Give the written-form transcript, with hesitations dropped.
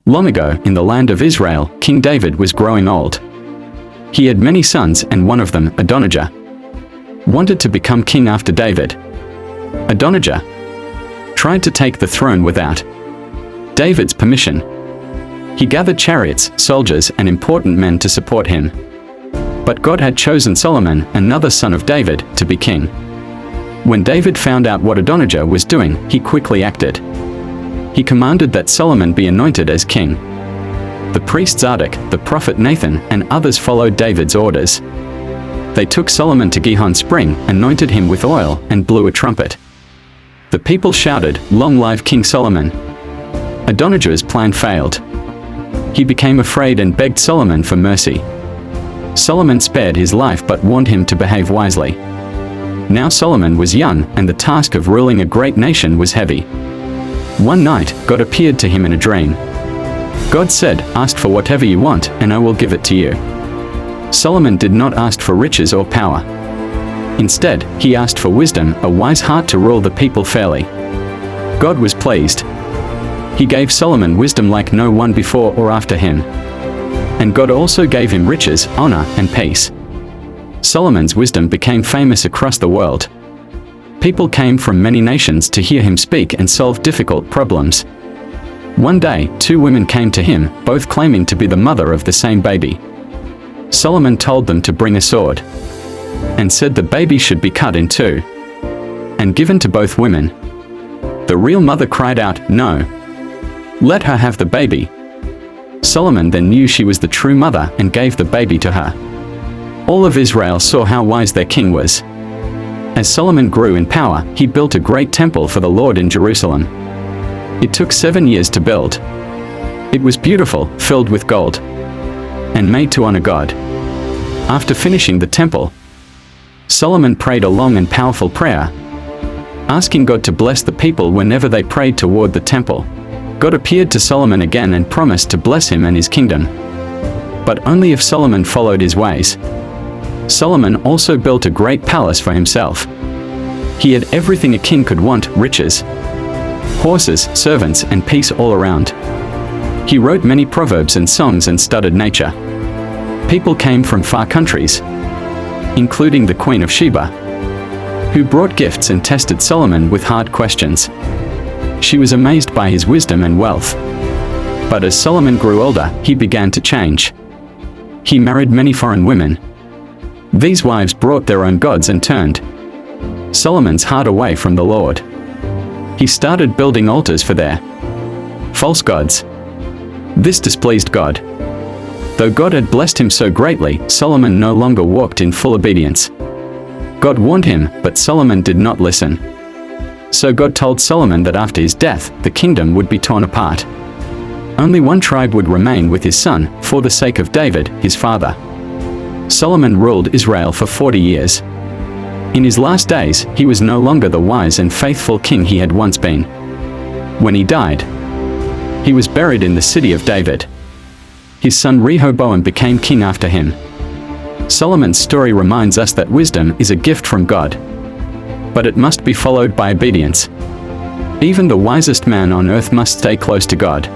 Long ago, in the land of Israel, King David was growing old. He had many sons, and one of them, Adonijah, wanted to become king after David. Adonijah tried to take the throne without David's permission. He gathered chariots, soldiers, and important men to support him. But God had chosen Solomon, another son of David, to be king. When David found out what Adonijah was doing, he quickly acted. He commanded that Solomon be anointed as king. The priest Zadok, the prophet Nathan, and others followed David's orders. They took Solomon to Gihon Spring, anointed him with oil, and blew a trumpet. The people shouted, "Long live King Solomon!" Adonijah's plan failed. He became afraid and begged Solomon for mercy. Solomon spared his life but warned him to behave wisely. Now Solomon was young, and the task of ruling a great nation was heavy. One night, God appeared to him in a dream. God said, "Ask for whatever you want, and I will give it to you." Solomon did not ask for riches or power. Instead, he asked for wisdom, a wise heart to rule the people fairly. God was pleased. He gave Solomon wisdom like no one before or after him. And God also gave him riches, honor, and peace. Solomon's wisdom became famous across the world. People came from many nations to hear him speak and solve difficult problems. One day, two women came to him, both claiming to be the mother of the same baby. Solomon told them to bring a sword, and said the baby should be cut in two, and given to both women. The real mother cried out, "No! Let her have the baby." Solomon then knew she was the true mother and gave the baby to her. All of Israel saw how wise their king was. As Solomon grew in power, he built a great temple for the Lord in Jerusalem. It took 7 years to build. It was beautiful, filled with gold, and made to honor God. After finishing the temple, Solomon prayed a long and powerful prayer, asking God to bless the people whenever they prayed toward the temple. God appeared to Solomon again and promised to bless him and his kingdom, but only if Solomon followed his ways. Solomon also built a great palace for himself. He had everything a king could want: riches, horses, servants, and peace all around. He wrote many proverbs and songs and studied nature. People came from far countries, including the Queen of Sheba, who brought gifts and tested Solomon with hard questions. She was amazed by his wisdom and wealth. But as Solomon grew older, he began to change. He married many foreign women. These wives brought their own gods and turned Solomon's heart away from the Lord. He started building altars for their false gods. This displeased God. Though God had blessed him so greatly, Solomon no longer walked in full obedience. God warned him, but Solomon did not listen. So God told Solomon that after his death, the kingdom would be torn apart. Only one tribe would remain with his son, for the sake of David, his father. Solomon ruled Israel for 40 years. In his last days, he was no longer the wise and faithful king he had once been. When he died, he was buried in the city of David. His son Rehoboam became king after him. Solomon's story reminds us that wisdom is a gift from God, but it must be followed by obedience. Even the wisest man on earth must stay close to God.